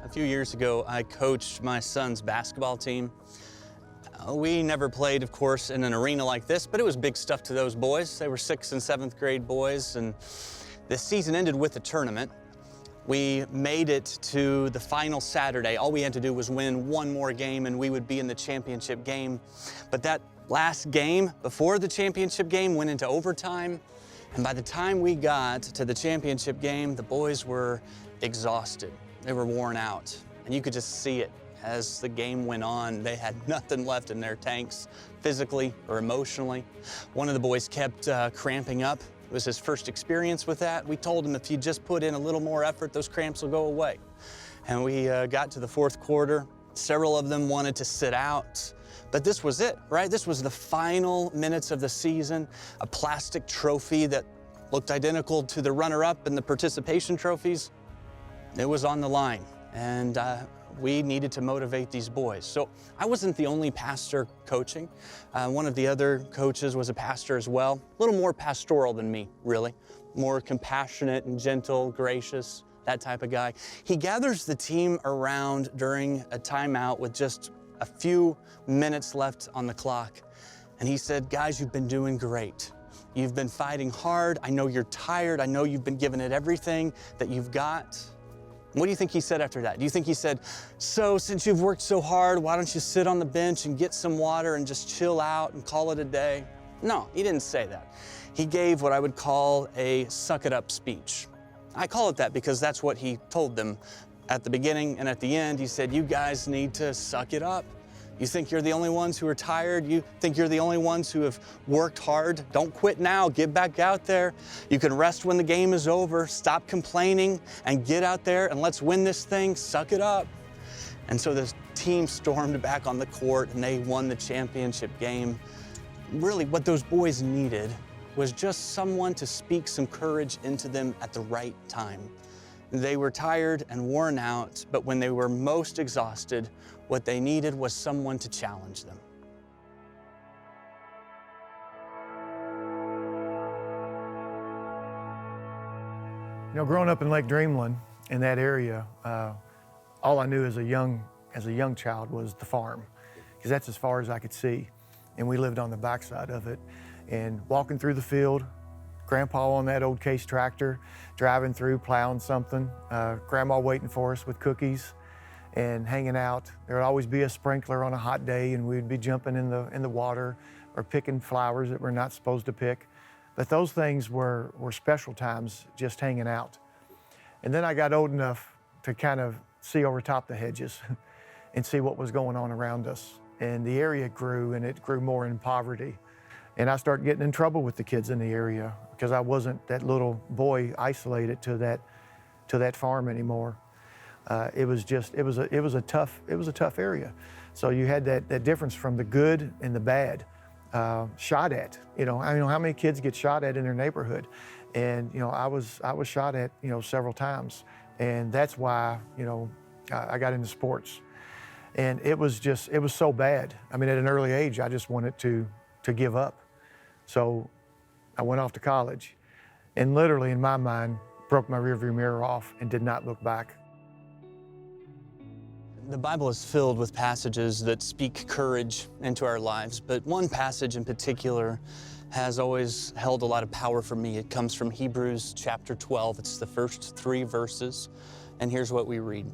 A few years ago, I coached my son's basketball team. We never played, of course, in an arena like this, but it was big stuff to those boys. They were 6th and 7th grade boys, and the season ended with a tournament. We made it to the final Saturday. All we had to do was win one more game and we would be in the championship game. But that last game before the championship game went into overtime. And by the time we got to the championship game, the boys were exhausted. They were worn out. And you could just see it as the game went on. They had nothing left in their tanks, physically or emotionally. One of the boys kept cramping up. It was his first experience with that. We told him if you just put in a little more effort, those cramps will go away. And we got to the fourth quarter. Several of them wanted to sit out. But this was it, right? This was the final minutes of the season. A plastic trophy that looked identical to the runner-up and the participation trophies. It was on the line, and we needed to motivate these boys. So I wasn't the only pastor coaching. One of the other coaches was a pastor as well. A little more pastoral than me, really. More compassionate and gentle, gracious, that type of guy. He gathers the team around during a timeout with just a few minutes left on the clock. And he said, guys, you've been doing great. You've been fighting hard. I know you're tired. I know you've been giving it everything that you've got. What do you think he said after that? Do you think he said, so since you've worked so hard, why don't you sit on the bench and get some water and just chill out and call it a day? No, he didn't say that. He gave what I would call a suck it up speech. I call it that because that's what he told them at the beginning and at the end. He said, you guys need to suck it up. You think you're the only ones who are tired? You think you're the only ones who have worked hard? Don't quit now, get back out there. You can rest when the game is over. Stop complaining and get out there and let's win this thing, suck it up. And so the team stormed back on the court and they won the championship game. Really what those boys needed was just someone to speak some courage into them at the right time. They were tired and worn out, but when they were most exhausted, what they needed was someone to challenge them. You know, growing up in Lake Dreamland, in that area, all I knew as a young child was the farm, because that's as far as I could see. And we lived on the backside of it. And walking through the field, Grandpa on that old Case tractor, driving through, plowing something, Grandma waiting for us with cookies and hanging out. There would always be a sprinkler on a hot day and we'd be jumping in the water or picking flowers that we're not supposed to pick. But those things were special times, just hanging out. And then I got old enough to kind of see over top the hedges and see what was going on around us. And the area grew, and it grew more in poverty. And I started getting in trouble with the kids in the area because I wasn't that little boy isolated to that farm anymore. It was a tough area. So you had that difference from the good and the bad, shot at. You know, I know how many kids get shot at in their neighborhood, and you know I was shot at several times, and that's why I got into sports, and it was so bad. I mean, at an early age, I just wanted to give up. So I went off to college and literally in my mind broke my rearview mirror off and did not look back. The Bible is filled with passages that speak courage into our lives, but one passage in particular has always held a lot of power for me. It comes from Hebrews chapter 12. It's the first 3 verses, and here's what we read.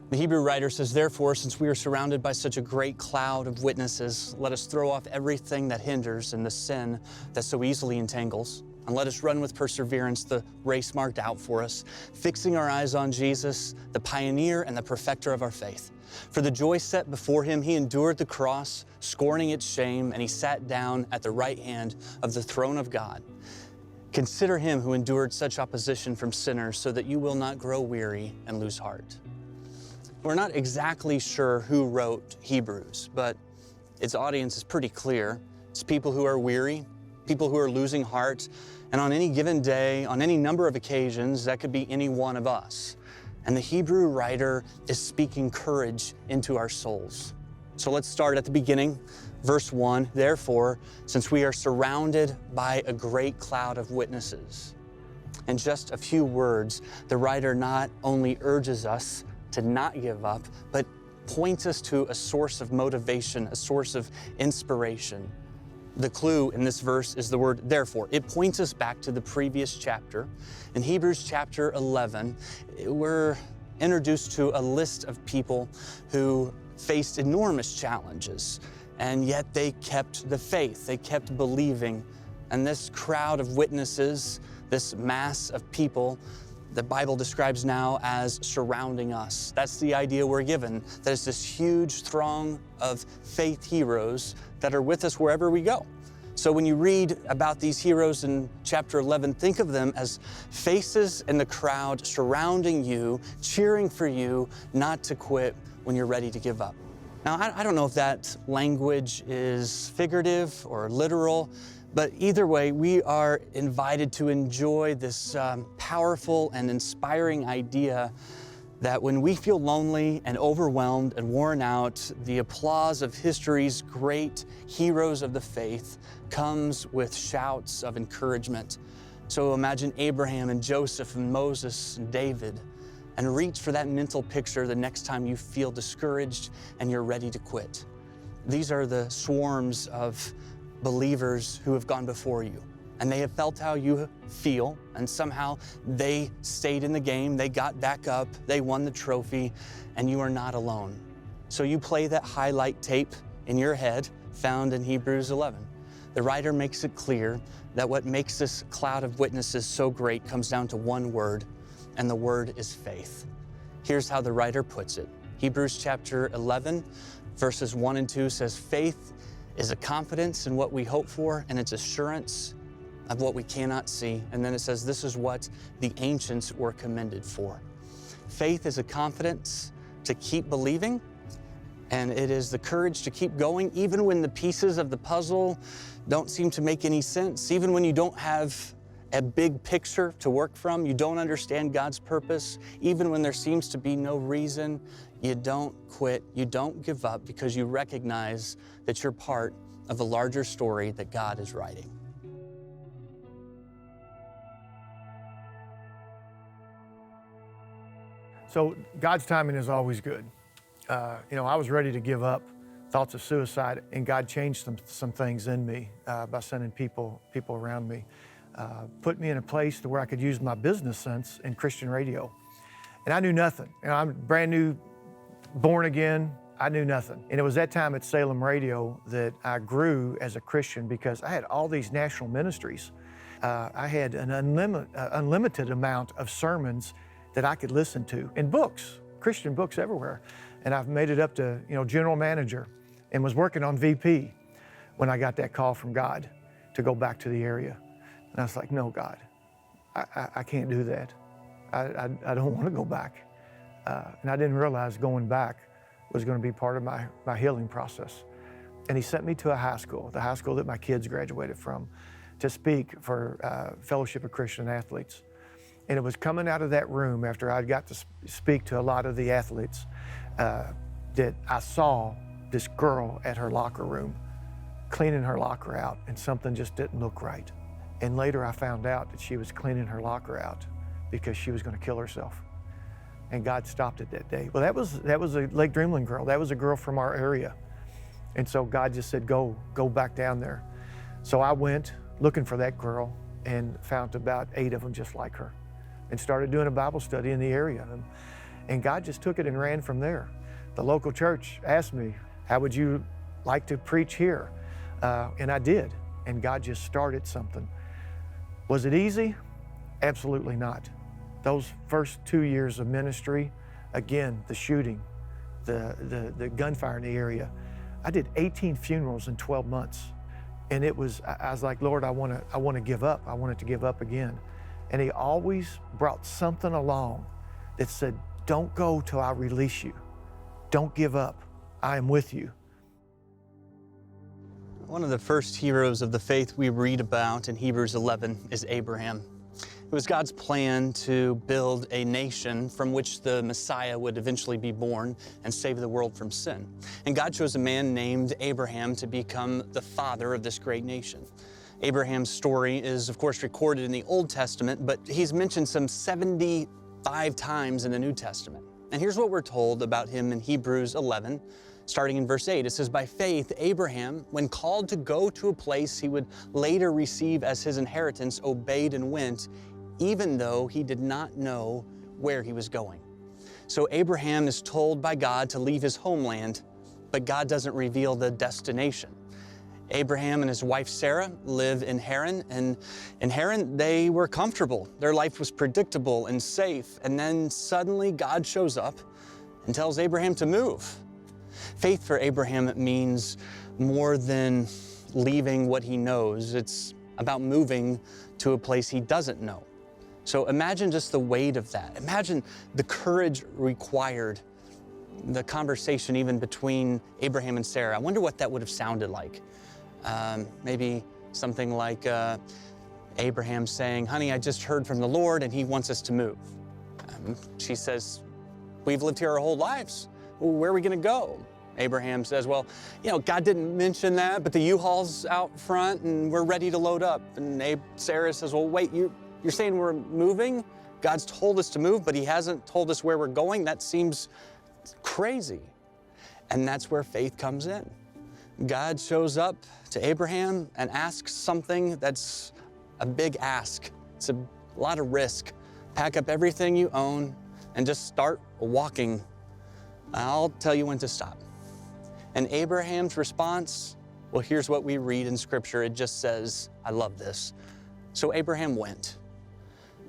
The Hebrew writer says, therefore, since we are surrounded by such a great cloud of witnesses, let us throw off everything that hinders and the sin that so easily entangles, and let us run with perseverance the race marked out for us, fixing our eyes on Jesus, the pioneer and the perfecter of our faith. For the joy set before him, he endured the cross, scorning its shame, and he sat down at the right hand of the throne of God. Consider him who endured such opposition from sinners so that you will not grow weary and lose heart. We're not exactly sure who wrote Hebrews, but its audience is pretty clear. It's people who are weary, people who are losing heart, and on any given day, on any number of occasions, that could be any one of us. And the Hebrew writer is speaking courage into our souls. So let's start at the beginning, verse 1. Therefore, since we are surrounded by a great cloud of witnesses. In just a few words, the writer not only urges us, to not give up, but points us to a source of motivation, a source of inspiration. The clue in this verse is the word therefore. It points us back to the previous chapter. In Hebrews chapter 11, we're introduced to a list of people who faced enormous challenges, and yet they kept the faith, they kept believing. And this crowd of witnesses, this mass of people, the Bible describes now as surrounding us. That's the idea we're given, that it's this huge throng of faith heroes that are with us wherever we go. So when you read about these heroes in chapter 11, think of them as faces in the crowd surrounding you, cheering for you not to quit when you're ready to give up. Now, I don't know if that language is figurative or literal, but either way, we are invited to enjoy this powerful and inspiring idea that when we feel lonely and overwhelmed and worn out, the applause of history's great heroes of the faith comes with shouts of encouragement. So imagine Abraham and Joseph and Moses and David, and reach for that mental picture the next time you feel discouraged and you're ready to quit. These are the swarms of believers who have gone before you, and they have felt how you feel, and somehow they stayed in the game, they got back up, they won the trophy, and you are not alone. So you play that highlight tape in your head found in Hebrews 11. The writer makes it clear that what makes this cloud of witnesses so great comes down to one word, and the word is faith. Here's how the writer puts it. Hebrews chapter 11, verses 1 and 2 says, faith is a confidence in what we hope for, and it's assurance of what we cannot see. And then it says, this is what the ancients were commended for. Faith is a confidence to keep believing, and it is the courage to keep going, even when the pieces of the puzzle don't seem to make any sense, even when you don't have a big picture to work from, you don't understand God's purpose, even when there seems to be no reason, you don't quit, you don't give up, because you recognize that you're part of the larger story that God is writing. So God's timing is always good. I was ready to give up, thoughts of suicide, and God changed some things in me by sending people around me. Put me in a place to where I could use my business sense in Christian radio. And I knew nothing. I'm brand new, born again, I knew nothing. And it was that time at Salem Radio that I grew as a Christian, because I had all these national ministries. I had an unlimited amount of sermons that I could listen to, and books, Christian books everywhere. And I've made it up to general manager, and was working on VP when I got that call from God to go back to the area. And I was like, no, God, I can't do that. I don't want to go back. And I didn't realize going back was going to be part of my healing process. And he sent me to a high school, the high school that my kids graduated from, to speak for Fellowship of Christian Athletes. And it was coming out of that room after I got to speak to a lot of the athletes that I saw this girl at her locker room cleaning her locker out, and something just didn't look right. And later I found out that she was cleaning her locker out because she was going to kill herself. And God stopped it that day. Well, that was a Lake Dreamland girl. That was a girl from our area. And so God just said, go back down there. So I went looking for that girl and found about 8 of them just like her, and started doing a Bible study in the area. And God just took it and ran from there. The local church asked me, how would you like to preach here? And I did. And God just started something. Was it easy? Absolutely not. Those first 2 years of ministry, again, the shooting, the gunfire in the area, I did 18 funerals in 12 months. And I was like, Lord, I want to give up. I wanted to give up again. And he always brought something along that said, don't go till I release you. Don't give up. I am with you. One of the first heroes of the faith we read about in Hebrews 11 is Abraham. It was God's plan to build a nation from which the Messiah would eventually be born and save the world from sin. And God chose a man named Abraham to become the father of this great nation. Abraham's story is, of course, recorded in the Old Testament, but he's mentioned some 75 times in the New Testament. And here's what we're told about him in Hebrews 11, starting in verse 8. It says, "By faith, Abraham, when called to go to a place he would later receive as his inheritance, obeyed and went, even though he did not know where he was going." So Abraham is told by God to leave his homeland, but God doesn't reveal the destination. Abraham and his wife Sarah live in Haran, and in Haran they were comfortable. Their life was predictable and safe, and then suddenly God shows up and tells Abraham to move. Faith for Abraham means more than leaving what he knows. It's about moving to a place he doesn't know. So imagine just the weight of that. Imagine the courage required, the conversation even between Abraham and Sarah. I wonder what that would have sounded like. Maybe something like Abraham saying, "Honey, I just heard from the Lord and he wants us to move." She says, "We've lived here our whole lives. Where are we going to go?" Abraham says, "Well, God didn't mention that, but the U-Haul's out front and we're ready to load up." And Sarah says, "Well, wait, you're saying we're moving? God's told us to move, but he hasn't told us where we're going? That seems crazy." And that's where faith comes in. God shows up to Abraham and asks something that's a big ask. It's a lot of risk. Pack up everything you own and just start walking. I'll tell you when to stop. And Abraham's response, well, here's what we read in Scripture. It just says, I love this. So Abraham went.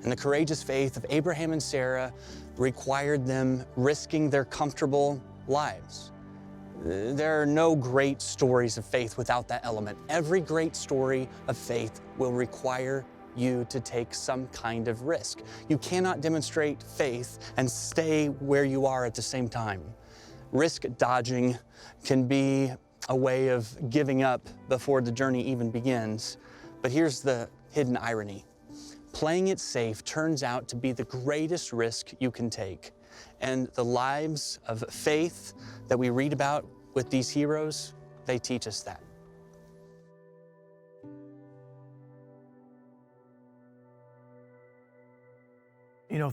And the courageous faith of Abraham and Sarah required them risking their comfortable lives. There are no great stories of faith without that element. Every great story of faith will require you to take some kind of risk. You cannot demonstrate faith and stay where you are at the same time. Risk dodging can be a way of giving up before the journey even begins. But here's the hidden irony. Playing it safe turns out to be the greatest risk you can take. And the lives of faith that we read about with these heroes, they teach us that.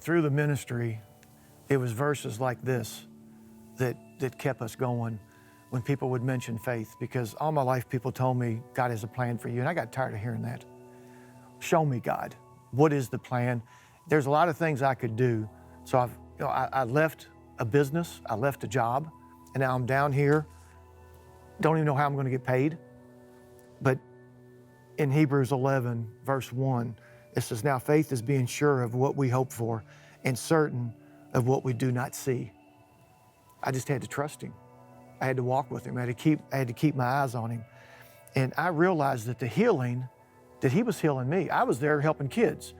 Through the ministry, it was verses like this that kept us going when people would mention faith, because all my life people told me, God has a plan for you, and I got tired of hearing that. Show me, God. What is the plan? There's a lot of things I could do. So I left a business, I left a job, and now I'm down here. Don't even know how I'm going to get paid. But in Hebrews 11, verse 1, it says, "Now faith is being sure of what we hope for and certain of what we do not see." I just had to trust him. I had to walk with him. I had to keep my eyes on him. And I realized that the healing, that he was healing me. I was there helping kids.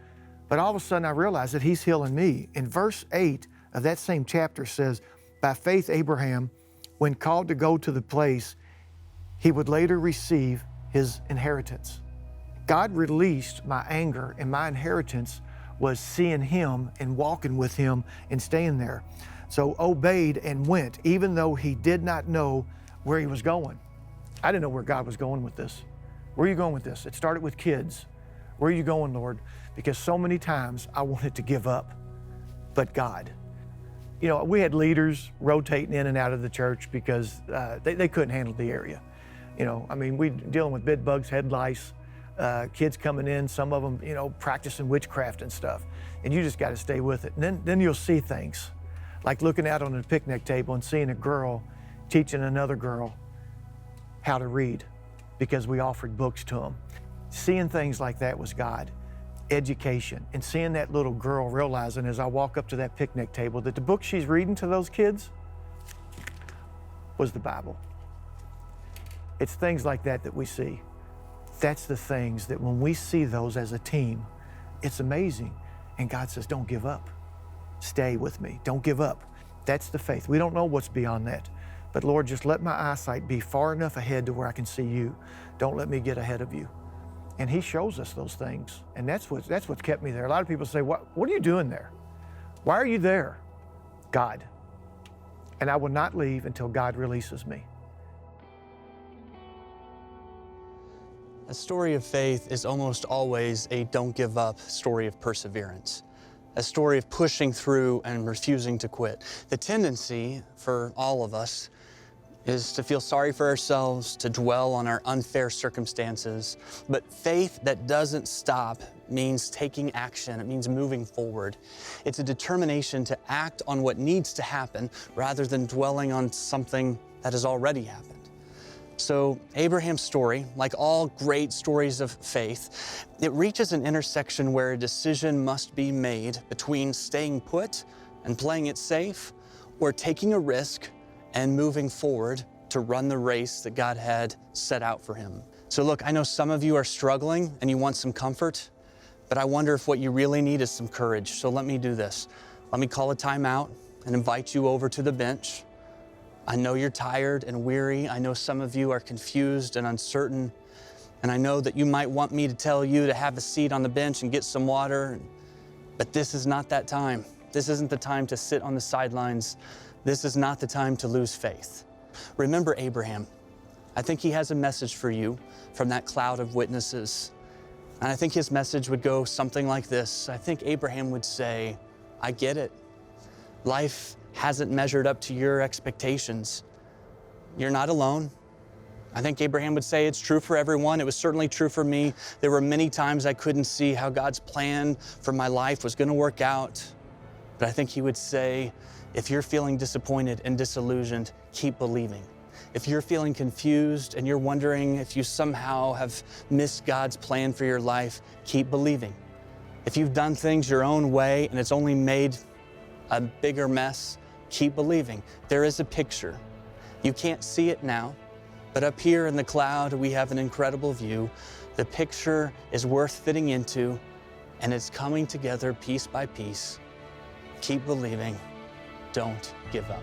But all of a sudden I realized that he's healing me. In verse 8 of that same chapter says, "By faith Abraham, when called to go to the place he would later receive his inheritance." God released my anger, and my inheritance was seeing him and walking with him and staying there. So obeyed and went, even though he did not know where he was going. I didn't know where God was going with this. Where are you going with this? It started with kids. Where are you going, Lord? Because so many times I wanted to give up, but God. We had leaders rotating in and out of the church because they couldn't handle the area. We dealing with bed bugs, head lice, kids coming in, some of them, practicing witchcraft and stuff. And you just got to stay with it. And then you'll see things like looking out on a picnic table and seeing a girl teaching another girl how to read because we offered books to them. Seeing things like that was God. Education, and seeing that little girl realizing as I walk up to that picnic table that the book she's reading to those kids was the Bible. It's things like that that we see. That's the things that when we see those as a team, it's amazing. And God says, don't give up. Stay with me. Don't give up. That's the faith. We don't know what's beyond that. But Lord, just let my eyesight be far enough ahead to where I can see you. Don't let me get ahead of you. And he shows us those things. And that's what's kept me there. A lot of people say, what are you doing there? Why are you there? God. And I will not leave until God releases me. A story of faith is almost always a don't give up story of perseverance. a story of pushing through and refusing to quit. The tendency for all of us is to feel sorry for ourselves, to dwell on our unfair circumstances. But faith that doesn't stop means taking action. It means moving forward. It's a determination to act on what needs to happen rather than dwelling on something that has already happened. So Abraham's story, like all great stories of faith, it reaches an intersection where a decision must be made between staying put and playing it safe, or taking a risk and moving forward to run the race that God had set out for him. So look, I know some of you are struggling and you want some comfort, but I wonder if what you really need is some courage. So let me do this. Let me call a timeout and invite you over to the bench. I know you're tired and weary. I know some of you are confused and uncertain. And I know that you might want me to tell you to have a seat on the bench and get some water, but this is not that time. This isn't the time to sit on the sidelines. This is not the time to lose faith. Remember Abraham. I think he has a message for you from that cloud of witnesses. And I think his message would go something like this. I think Abraham would say, I get it. Life hasn't measured up to your expectations. You're not alone. I think Abraham would say it's true for everyone. It was certainly true for me. There were many times I couldn't see how God's plan for my life was going to work out. But I think he would say, if you're feeling disappointed and disillusioned, keep believing. If you're feeling confused and you're wondering if you somehow have missed God's plan for your life, keep believing. If you've done things your own way and it's only made a bigger mess, keep believing. There is a picture. You can't see it now, but up here in the cloud, we have an incredible view. The picture is worth fitting into, and it's coming together piece by piece. Keep believing. Don't give up.